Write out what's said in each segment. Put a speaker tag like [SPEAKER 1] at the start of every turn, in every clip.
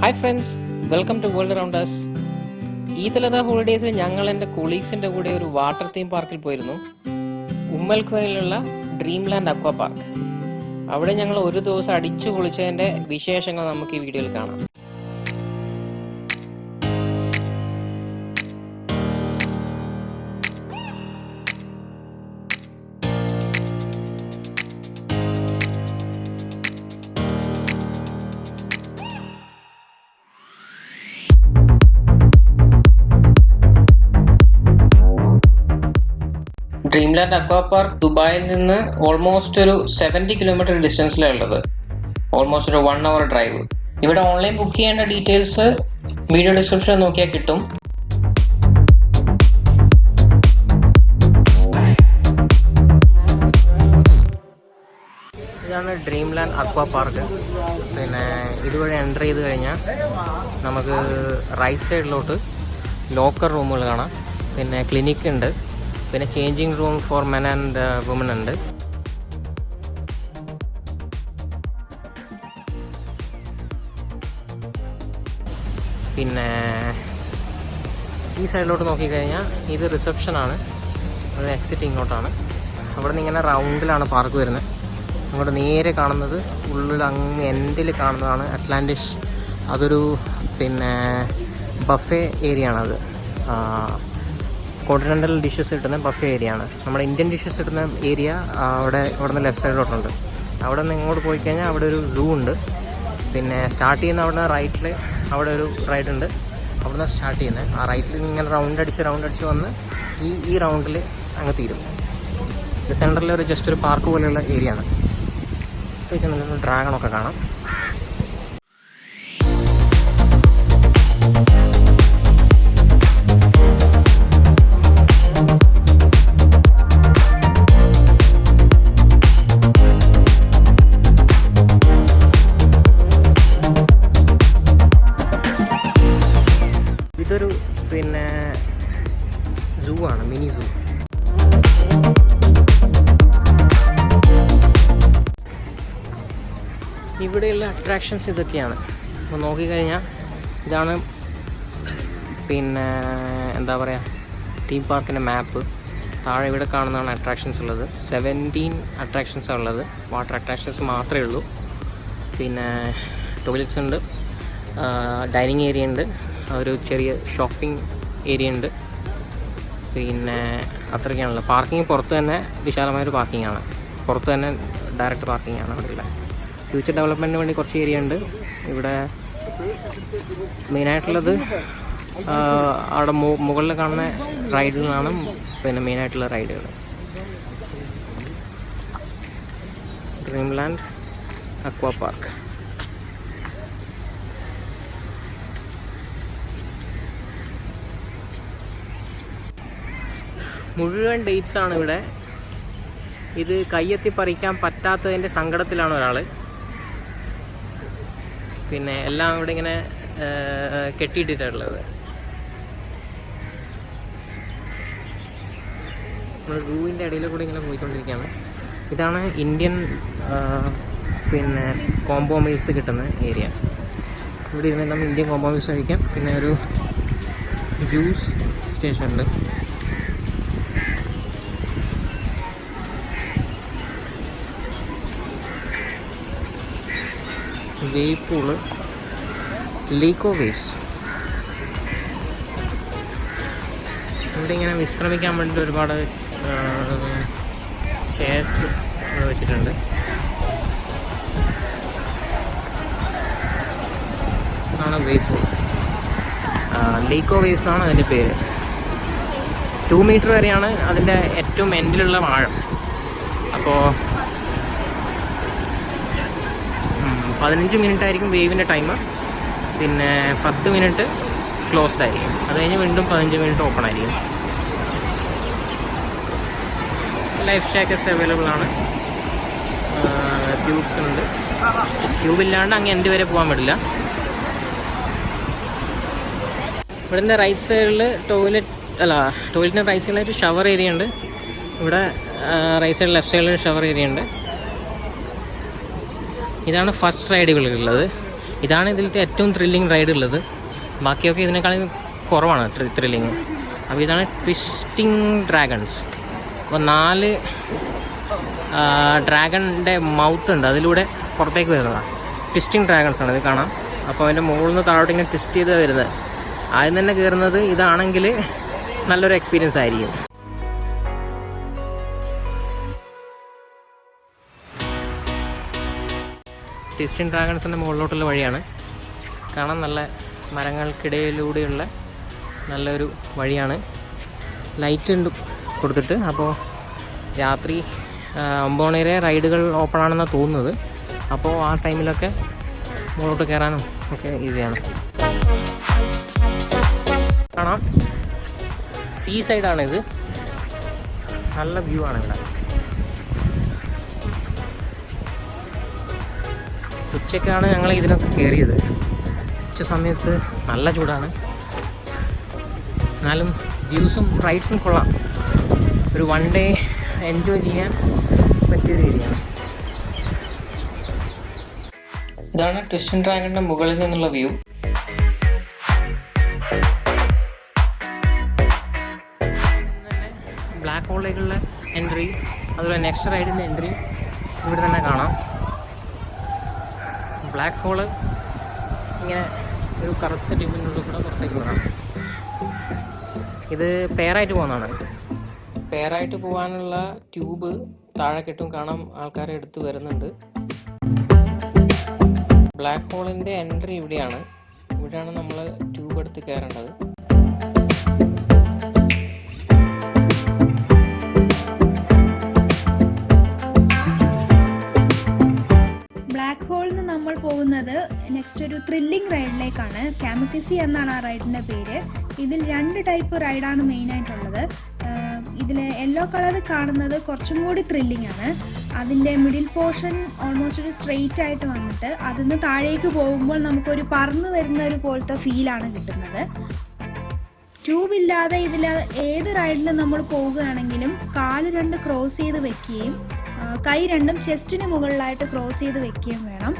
[SPEAKER 1] Hi friends, welcome to world around us. ഈദലത ഹോളിഡേയ്സിൽ ഞങ്ങൾ എൻ്റെ കൊളീഗ്സിൻ്റെ കൂടെ ഒരു വാട്ടർ തീം പാർക്കിൽ പോയിരുന്നു. ഉമ്മൽഖോയിലുള്ള ഡ്രീം ലാൻഡ് അക്വാ പാർക്ക്. അവിടെ ഞങ്ങൾ ഒരു ദിവസം അടിച്ചു പൊളിച്ചതിൻ്റെ വിശേഷങ്ങൾ നമുക്ക് ഈ വീഡിയോയിൽ കാണാം. ഡ്രീം ലാൻഡ് അക്വാ പാർക്ക് ദുബായിൽ നിന്ന് ഓൾമോസ്റ്റ് ഒരു 70 കിലോമീറ്റർ ഡിസ്റ്റൻസിലാണ് ഉള്ളത്. ഓൾമോസ്റ്റ് ഒരു 1 hour ഡ്രൈവ്. ഇവിടെ ഓൺലൈൻ ബുക്ക് ചെയ്യേണ്ട ഡീറ്റെയിൽസ് വീഡിയോ ഡിസ്ക്രിപ്ഷനിൽ നോക്കിയാൽ കിട്ടും. ഇതാണ് ഡ്രീം ലാൻഡ് അക്വാ പാർക്ക്. പിന്നെ ഇതുവഴി എൻ്റർ ചെയ്ത് കഴിഞ്ഞാൽ നമുക്ക് റൈറ്റ് സൈഡിലോട്ട് ലോക്കർ റൂമുകൾ കാണാം. പിന്നെ ക്ലിനിക്ക് ഉണ്ട്. പിന്നെ changing room for men and women ഉണ്ട്. പിന്നെ ഈ സൈഡിലോട്ട് നോക്കിക്കഴിഞ്ഞാൽ ഇത് റിസപ്ഷനാണ്. അത് എക്സിറ്റ് ഇങ്ങോട്ടാണ്. അവിടെ നിന്ന് ഇങ്ങനെ റൗണ്ടിലാണ് പാർക്ക് വരുന്നത്. അങ്ങോട്ട് നേരെ കാണുന്നത് ഉള്ളിൽ അങ്ങ് എൻഡിൽ കാണുന്നതാണ് അറ്റ്ലാന്റിസ്. അതൊരു പിന്നെ ബഫേ ഏരിയ ആണത്. കോണ്ടിനെൻ്റൽ ഡിഷസ് കിട്ടുന്ന ബഫേ ഏരിയ ആണ്. നമ്മുടെ ഇന്ത്യൻ ഡിഷസ് കിട്ടുന്ന ഏരിയ അവിടെ നിന്ന് ലെഫ്റ്റ് സൈഡിലോട്ടുണ്ട്. അവിടെ നിന്ന് ഇങ്ങോട്ട് പോയി കഴിഞ്ഞാൽ അവിടെ ഒരു സൂ ഉണ്ട്. പിന്നെ സ്റ്റാർട്ട് ചെയ്യുന്ന അവിടെ നിന്ന് റൈറ്റിൽ അവിടെ ഒരു റൈഡ് ഉണ്ട്. അവിടെ നിന്ന് സ്റ്റാർട്ട് ചെയ്യുന്നത് ആ റൈറ്റിൽ ഇങ്ങനെ റൗണ്ട് അടിച്ച് വന്ന് ഈ റൗണ്ടിൽ അങ്ങ് തീരും. ഇത് സെൻറ്ററിൽ ഒരു ജസ്റ്റ് ഒരു പാർക്ക് പോലെയുള്ള ഏരിയ ആണ്. നിങ്ങൾക്ക് ഡ്രാഗണൊക്കെ കാണാം. ഇതൊരു പിന്നെ സൂ ആണ്, മിനി സൂ. ഇവിടെയുള്ള അട്രാക്ഷൻസ് ഇതൊക്കെയാണ്. അപ്പോൾ നോക്കിക്കഴിഞ്ഞാൽ ഇതാണ് പിന്നെ എന്താ പറയുക തീം പാർക്കിൻ്റെ മാപ്പ്. താഴെ ഇവിടെ കാണുന്നതാണ് അട്രാക്ഷൻസ് ഉള്ളത്. 17 അട്രാക്ഷൻസാണ് ഉള്ളത്. വാട്ടർ അട്രാക്ഷൻസ് മാത്രമേ ഉള്ളൂ. പിന്നെ ടോയ്ലറ്റ്സ് ഉണ്ട്, ഡൈനിങ് ഏരിയ ഉണ്ട്, ഒരു ചെറിയ ഷോപ്പിംഗ് ഏരിയ ഉണ്ട്. പിന്നെ അത്രയ്ക്കാണല്ലോ. പാർക്കിംഗ് പുറത്ത് തന്നെ വിശാലമായൊരു പാർക്കിംഗ് ആണ്. പുറത്ത് തന്നെ ഡയറക്റ്റ് പാർക്കിംഗ് ആണ് അവിടെ ഉള്ളത്. ഫ്യൂച്ചർ ഡെവലപ്മെൻറ്റിന് വേണ്ടി കുറച്ച് ഏരിയ ഉണ്ട്. ഇവിടെ മെയിനായിട്ടുള്ളത് അവിടെ മുകളിൽ കാണുന്ന റൈഡുകളാണ് പിന്നെ മെയിനായിട്ടുള്ള റൈഡുകൾ. Dream land aqua park. മുഴുവൻ ഡേറ്റ്സാണ് ഇവിടെ. ഇത് കയ്യെത്തി പറിക്കാൻ പറ്റാത്തതിൻ്റെ സങ്കടത്തിലാണ് ഒരാൾ. പിന്നെ എല്ലാം ഇവിടെ ഇങ്ങനെ കെട്ടിയിട്ടിട്ടുള്ളത്. നമ്മൾ സൂവിൻ്റെ ഇടയിൽ കൂടെ ഇങ്ങനെ പോയിക്കൊണ്ടിരിക്കുകയാണ്. ഇതാണ് ഇന്ത്യൻ പിന്നെ കോംബോ മീൽസ് കിട്ടുന്ന ഏരിയ. ഇവിടെ ഇരുന്ന് നമ്മൾ ഇന്ത്യൻ കോംബോ മീൽസ് കഴിക്കാം. പിന്നെ ഒരു ജ്യൂസ് സ്റ്റേഷൻ ഉണ്ട്. വേവ് പൂള്, ലീക്കോ വേവ്സ്. ഇവിടെ ഇങ്ങനെ വിശ്രമിക്കാൻ വേണ്ടി ഒരുപാട് ചെയർസ് ഇവിടെ വെച്ചിട്ടുണ്ട്. ഇതാണ് വേവ് പൂൾ. ലീക്കോ വേവ്സ് ആണ് അതിൻ്റെ പേര്. 2 മീറ്റർ വരെയാണ് അതിൻ്റെ ഏറ്റവും എൻഡിലുള്ള ആഴം. അപ്പോൾ 15 മിനിറ്റ് ആയിരിക്കും വേവിൻ്റെ ടൈം. പിന്നെ 10 മിനിറ്റ് ക്ലോസ്ഡ് ആയിരിക്കും. അത് കഴിഞ്ഞ് വീണ്ടും 15 മിനിറ്റ് ഓപ്പൺ ആയിരിക്കും. ലൈഫ് ജാക്കറ്റ്സ് അവൈലബിൾ ആണ്. ട്യൂബ്സ് ഉണ്ട്. ട്യൂബ് ഇല്ലാണ്ട് അങ്ങ് എൻഡ് വരെ പോകാൻ പറ്റില്ല. ഇവിടെ റൈറ്റ് സൈഡിൽ ടോയ്ലറ്റിന് റൈറ്റ് സൈഡിലായിട്ട് ഷവർ ഏരിയ ഉണ്ട്. ഇവിടെ റൈറ്റ് സൈഡിൽ ലെഫ്റ്റ് സൈഡിൽ ഷവർ ഏരിയ ഉണ്ട്. ഇതാണ് ഫസ്റ്റ് റൈഡുകളുള്ളത്. ഇതാണ് ഇതിലത്തെ ഏറ്റവും ത്രില്ലിങ് റൈഡ് ഉള്ളത്. ബാക്കിയൊക്കെ ഇതിനേക്കാളും കുറവാണ് ത്രില്ലിങ്. അപ്പോൾ ഇതാണ് ട്വിസ്റ്റിംഗ് ഡ്രാഗൺസ്. അപ്പോൾ 4 ഡ്രാഗണിൻ്റെ മൗത്ത് ഉണ്ട്, അതിലൂടെ പുറത്തേക്ക് വരുന്നതാണ്. ട്വിസ്റ്റിംഗ് ഡ്രാഗൺസ് ആണ് ഇത് കാണാം. അപ്പോൾ അതിൻ്റെ മുകളിൽ നിന്ന് താഴോട്ട് ഇങ്ങനെ ട്വിസ്റ്റ് ചെയ്ത് വരുന്നത്. ആദ്യം തന്നെ കയറുന്നത് ഇതാണെങ്കിൽ നല്ലൊരു എക്സ്പീരിയൻസ് ആയിരിക്കും. ട്വിസ്റ്റിംഗ് ഡ്രാഗൺസിൻ്റെ മുകളിലോട്ടുള്ള വഴിയാണ്. കാണാൻ നല്ല മരങ്ങൾക്കിടയിലൂടെയുള്ള നല്ലൊരു വഴിയാണ്. ലൈറ്റ് ഉണ്ട് കൊടുത്തിട്ട്. അപ്പോൾ രാത്രി 9 മണി വരെ റൈഡുകൾ ഓപ്പൺ ആണെന്നാണ് തോന്നുന്നത്. അപ്പോൾ ആ ടൈമിലൊക്കെ മുകളിലോട്ട് കയറാനും ഒക്കെ ഈസിയാണ്. കാണാം, സീ സൈഡാണിത്. നല്ല വ്യൂ ആണ് ഇവിടെ. ഉച്ചയ്ക്കാണ് ഞങ്ങൾ ഇതിനൊക്കെ കയറിയത്. ഉച്ച സമയത്ത് നല്ല ചൂടാണ്, എന്നാലും വ്യൂസും റൈഡ്സും കൊള്ളാം. ഒരു 1 ഡേ എൻജോയ് ചെയ്യാൻ പറ്റിയൊരു ഏരിയയാണ്. ഇതാണ് ട്വിസ്റ്റിംഗ് ഡ്രാഗണിൻ്റെ മുകളിൽ നിന്നുള്ള വ്യൂ. ബ്ലാക്ക് ഹോളിലേക്കുള്ള എൻട്രി, അതുപോലെ നെക്സ്റ്റ് റൈഡിൻ്റെ എൻട്രി ഇവിടെ തന്നെ കാണാം. ബ്ലാക്ക് ഹോള് ഇങ്ങനെ ഒരു കറുത്ത ട്യൂബിനുള്ളിൽ കൂടെ പുറത്തേക്ക് വരാം. ഇത് പെയറായിട്ട് പോകുന്നതാണ്. പെയറായിട്ട് പോകാനുള്ള ട്യൂബ് താഴെ കെട്ടും കാണാം, ആൾക്കാരെ എടുത്ത് വരുന്നുണ്ട്. ബ്ലാക്ക് ഹോളിൻ്റെ എൻട്രി ഇവിടെയാണ്. ഇവിടെയാണ് നമ്മൾ ട്യൂബ് എടുത്ത് കയറേണ്ടത്.
[SPEAKER 2] ബ്ലാക്ക് ഹോളിൽ നിന്ന് നമ്മൾ പോകുന്നത് നെക്സ്റ്റ് ഒരു ത്രില്ലിംഗ് റൈഡിലേക്കാണ്. കാമക്കിസി എന്നാണ് ആ റൈഡിൻ്റെ പേര്. ഇതിൽ 2 ടൈപ്പ് റൈഡാണ് മെയിനായിട്ടുള്ളത്. ഇതിൽ യെല്ലോ കളർ കാണുന്നത് കുറച്ചും കൂടി ത്രില്ലിംഗ് ആണ്. അതിൻ്റെ മിഡിൽ പോർഷൻ ഓൾമോസ്റ്റ് ഒരു സ്ട്രെയിറ്റ് ആയിട്ട് വന്നിട്ട് അതിന്ന് താഴേക്ക് പോകുമ്പോൾ നമുക്കൊരു പറന്ന് വരുന്ന ഒരു പോലത്തെ ഫീലാണ് കിട്ടുന്നത്. ട്യൂബില്ലാതെ ഇതിൽ ഏത് റൈഡിൽ നമ്മൾ പോവുകയാണെങ്കിലും കാല് 2 ക്രോസ് ചെയ്ത് വെക്കുകയും കൈ 2 ചെസ്റ്റിന് മുകളിലായിട്ട് ക്രോസ് ചെയ്ത് വെക്കുകയും വേണം.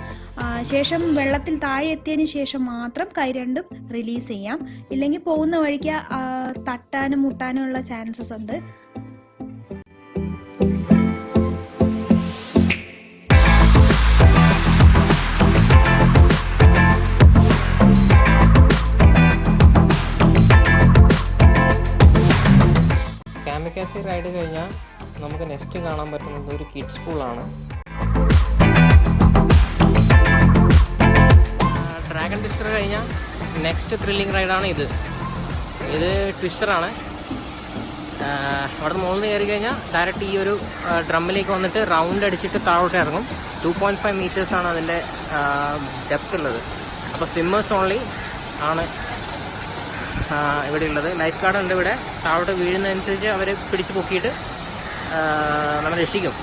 [SPEAKER 2] ശേഷം വെള്ളത്തിൽ താഴെ എത്തിയതിന് ശേഷം മാത്രം കൈ 2 റിലീസ് ചെയ്യാം. ഇല്ലെങ്കിൽ പോകുന്ന വഴിക്ക് തട്ടാനും മുട്ടാനും ഉള്ള ചാൻസസ് ഉണ്ട്.
[SPEAKER 1] കാമിക്കാസി റൈഡ് കഴിഞ്ഞാൽ നമുക്ക് നെക്സ്റ്റ് കാണാൻ പറ്റുന്നത് ഒരു കിഡ്സ് പൂളാണ്. ഡ്രാഗൺ ട്വിസ്റ്റർ കഴിഞ്ഞാൽ നെക്സ്റ്റ് ത്രില്ലിംഗ് റൈഡാണ് ഇത്. ഇത് ട്വിസ്റ്ററാണ്. അവിടെ നിന്ന് മുകളിൽ കയറി കഴിഞ്ഞാൽ ഡയറക്റ്റ് ഈ ഒരു ഡ്രമ്മിലേക്ക് വന്നിട്ട് റൗണ്ട് അടിച്ചിട്ട് താഴോട്ട് ഇറങ്ങും. 2.5 മീറ്റേഴ്സാണ് അതിൻ്റെ ഡെപ്ത് ഉള്ളത്. അപ്പോൾ സ്വിമ്മേഴ്സ് ഓൺലി ആണ് ഇവിടെ ഉള്ളത്. ലൈഫ് ഗാർഡ് ഉണ്ട് ഇവിടെ. താഴോട്ട് വീഴുന്നതനുസരിച്ച് അവർ പിടിച്ച് പൊക്കിയിട്ട് നമ്മളെ രക്ഷിക്കും.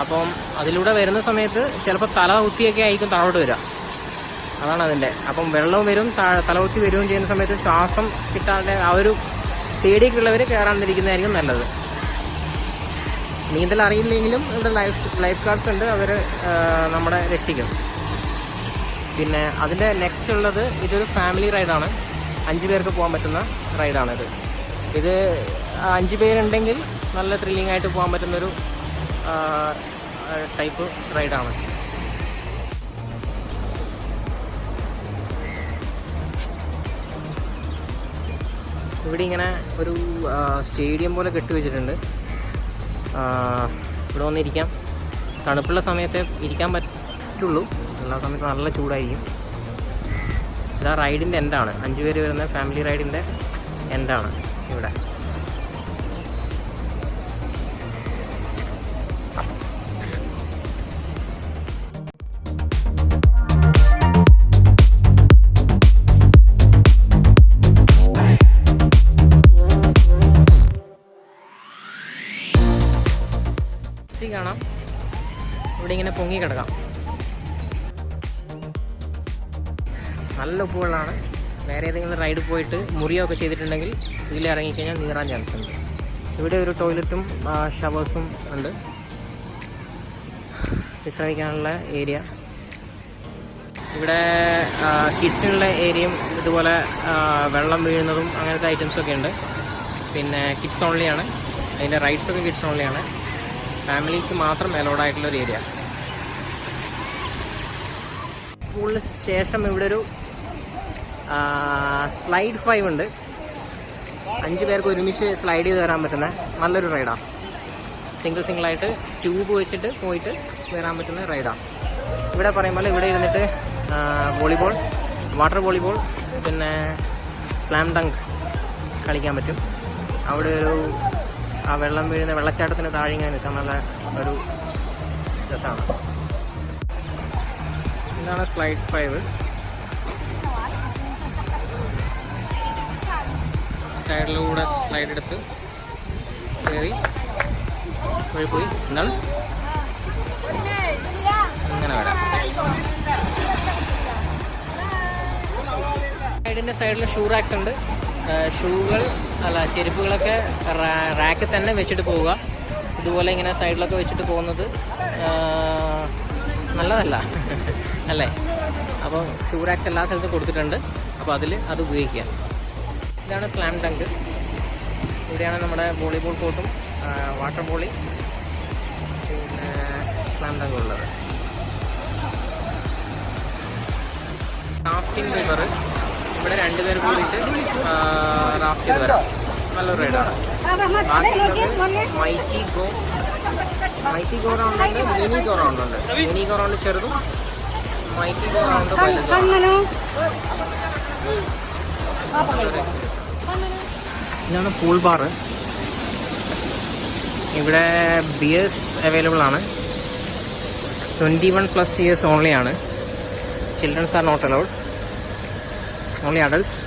[SPEAKER 1] അപ്പം അതിലൂടെ വരുന്ന സമയത്ത് ചിലപ്പോൾ തല കുത്തിയൊക്കെ ആയിരിക്കും താഴോട്ട് വരിക. അതാണ് അതിൻ്റെ. അപ്പം വെള്ളവും വരും, തലകുത്തി വരികയും ചെയ്യുന്ന സമയത്ത് ശ്വാസം കിട്ടാതെ ആ ഒരു പേടിയൊക്കെയുള്ളവർ കയറാണ്ടിരിക്കുന്നതായിരിക്കും നല്ലത്. നീന്തൽ അറിയില്ലെങ്കിലും ഇവിടെ ലൈഫ് ഗാർഡ്സ് ഉണ്ട്, അവർ നമ്മളെ രക്ഷിക്കും. പിന്നെ അതിൻ്റെ നെക്സ്റ്റ് ഉള്ളത് ഇതൊരു ഫാമിലി റൈഡാണ്. 5 പേർക്ക് പോകാൻ പറ്റുന്ന റൈഡാണിത്. ഇത് 5 പേരുണ്ടെങ്കിൽ നല്ല ത്രില്ലിംഗ് ആയിട്ട് പോകാൻ പറ്റുന്നൊരു ടൈപ്പ് റൈഡാണ്. ഇവിടെ ഇങ്ങനെ ഒരു സ്റ്റേഡിയം പോലെ കെട്ടിവെച്ചിട്ടുണ്ട്. ഇവിടെ വന്നിരിക്കാം. തണുപ്പുള്ള സമയത്ത് ഇരിക്കാൻ പറ്റുള്ളൂ, എല്ലാ സമയത്തും നല്ല ചൂടായിരിക്കും. ഇതാ റൈഡിൻ്റെ എൻഡാണ്. 5 പേര് വരുന്ന ഫാമിലി റൈഡിൻ്റെ എൻഡാണ് ഇവിടെ. കാണാം, ഇവിടെ ഇങ്ങനെ പൊങ്ങി കിടക്കാം. നല്ല ഉപ്പുവെള്ളമാണ്. വേറെ ഏതെങ്കിലും റൈഡ് പോയിട്ട് മുറിയൊക്കെ ചെയ്തിട്ടുണ്ടെങ്കിൽ ഇതിൽ ഇറങ്ങിക്കഴിഞ്ഞാൽ നീറാൻ ചാൻസ് ഉണ്ട്. ഇവിടെ ഒരു ടോയ്ലറ്റും ഷവേഴ്സും ഉണ്ട്, വിശ്രമിക്കാനുള്ള ഏരിയ. ഇവിടെ കിഡ്സിനുള്ള ഏരിയയും ഇതുപോലെ വെള്ളം വീഴുന്നതും അങ്ങനത്തെ ഐറ്റംസൊക്കെ ഉണ്ട്. പിന്നെ കിഡ്സ് ഓൺലിയാണ്, അതിൻ്റെ റൈഡ്സൊക്കെ കിഡ്സ് ഓൺലിയാണ്. ഫാമിലിക്ക് മാത്രം അലൗഡ് ആയിട്ടുള്ളൊരു ഏരിയ. സ്കൂളിന് ശേഷം ഇവിടെ ഒരു സ്ലൈഡ് 5 ഉണ്ട്. 5 പേർക്ക് ഒരുമിച്ച് സ്ലൈഡ് ചെയ്ത് വരാൻ പറ്റുന്ന നല്ലൊരു റൈഡാണ്. സിംഗിളായിട്ട് ട്യൂബ് വെച്ചിട്ട് പോയിട്ട് വരാൻ പറ്റുന്ന റൈഡാണ്. ഇവിടെ പറയുമ്പോൾ ഇവിടെ ഇരുന്നിട്ട് വോളിബോൾ, വാട്ടർ വോളിബോൾ, പിന്നെ സ്ലാം ഡങ്ക് കളിക്കാൻ പറ്റും. അവിടെ ഒരു ആ വെള്ളം വീഴുന്ന വെള്ളച്ചാട്ടത്തിന് താഴെ ഇങ്ങനെ നിൽക്കാൻ നല്ല ഒരു രസമാണ്. ഇതാണ് സ്ലൈഡ് 5. സൈഡിലൂടെ സ്ലൈഡ് എടുത്ത് കയറി പോയി എന്താണ് അങ്ങനെ വരാം. സൈഡിൻ്റെ സൈഡിൽ ഷൂ റാക്സ് ഉണ്ട്. ചെരുപ്പുകളൊക്കെ റാക്കിൽ തന്നെ വെച്ചിട്ട് പോവുക. ഇതുപോലെ ഇങ്ങനെ സൈഡിലൊക്കെ വെച്ചിട്ട് പോകുന്നത് നല്ലതല്ല അല്ലേ? അപ്പോൾ ഷൂ റാക്സ് എല്ലാ സ്ഥലത്തും കൊടുത്തിട്ടുണ്ട്. അപ്പോൾ അത് ഉപയോഗിക്കുക. ഇതാണ് സ്ലാം ഡങ്ക്. ഇവിടെയാണ് നമ്മുടെ വോളിബോൾ കോർട്ടും വാട്ടർ വോളി പിന്നെ സ്ലാം ഡങ്ക് ഉള്ളത്. റാഫ്റ്റിംഗ് റിവർ, ഇവിടെ 2 പേർ കൂടിയിട്ട് റാഫ്റ്റ് ചെയ്ത് വരാം. നല്ലൊരു റൈഡാണ്. മൈറ്റി ഗോ റൗണ്ട് ഉണ്ട്, മിനി ഗോ റൗണ്ട് ഉണ്ട്. മിനി ഗോ റൗണ്ട് ചെറുതും മൈറ്റി ഗോ റൗണ്ട് വലുതും. ഇതാണ് പൂൾ ബാർ. ഇവിടെ ബിയേഴ്സ് അവൈലബിൾ ആണ്. 21+ ഇയേഴ്സ് ഓൺലി ആണ്. Childrens are not allowed, only adults.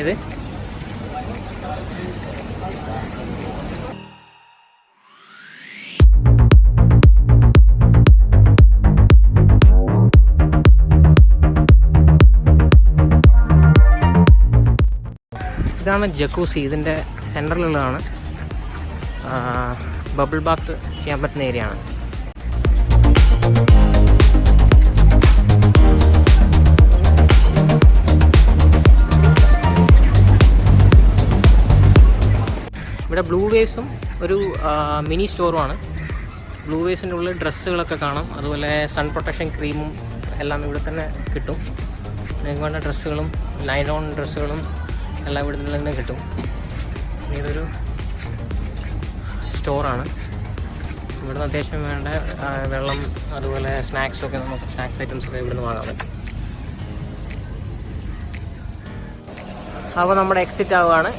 [SPEAKER 1] ഇത് ഇതാണ് ജക്കൂസി. ഇതിൻ്റെ സെൻറ്ററിലുള്ളതാണ്. ബബിൾ ബാത്ത് ചെയ്യാൻ പറ്റുന്ന ഏരിയ ആണ്. ഇവിടെ ബ്ലൂ വേവ്സും ഒരു മിനി സ്റ്റോറുമാണ്. ബ്ലൂ വേവ്സിൻ്റെ ഉള്ളിൽ ഡ്രസ്സുകളൊക്കെ കാണാം. അതുപോലെ സൺ പ്രൊട്ടക്ഷൻ ക്രീമും എല്ലാം ഇവിടെ തന്നെ കിട്ടും. നിങ്ങൾക്ക് വേണ്ട ഡ്രസ്സുകളും നൈലോൺ ഡ്രസ്സുകളും എല്ലാം ഇവിടെ നിന്ന് കിട്ടും. ഇതൊരു സ്റ്റോറാണ്. ഇവിടുന്ന് അത്യാവശ്യം വേണ്ട വെള്ളം, അതുപോലെ സ്നാക്സൊക്കെ, നമുക്ക് സ്നാക്സ് ഐറ്റംസൊക്കെ ഇവിടുന്ന് വാങ്ങാൻ പറ്റും. അപ്പോൾ നമ്മുടെ എക്സിറ്റ് ആവുകയാണ്.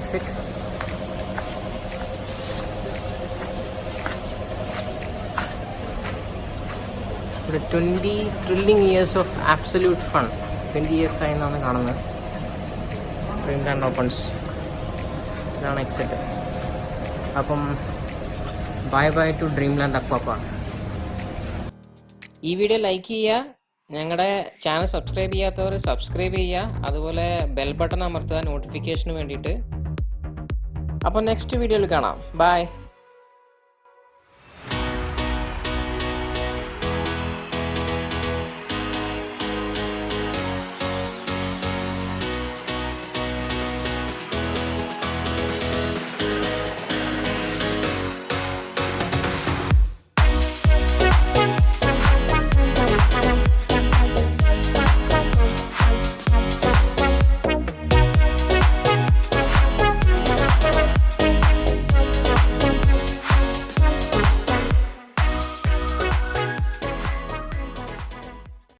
[SPEAKER 1] എക്സിറ്റ്. ഇവിടെ 20 thrilling years of absolute fun. 20 years ആയി എന്നാണ് കാണുന്നത്. Print and opens. ഇതാണ് എക്സിറ്റ്. അപ്പം bye to Dreamland aqua park. ഈ വീഡിയോ ലൈക്ക് ചെയ്യുക. ഞങ്ങളുടെ ചാനൽ സബ്സ്ക്രൈബ് ചെയ്യാത്തവർ സബ്സ്ക്രൈബ് ചെയ്യുക. അതുപോലെ ബെൽ ബട്ടൺ അമർത്തുക നോട്ടിഫിക്കേഷന് വേണ്ടിയിട്ട്. അപ്പോൾ നെക്സ്റ്റ് വീഡിയോയിൽ കാണാം. ബൈ.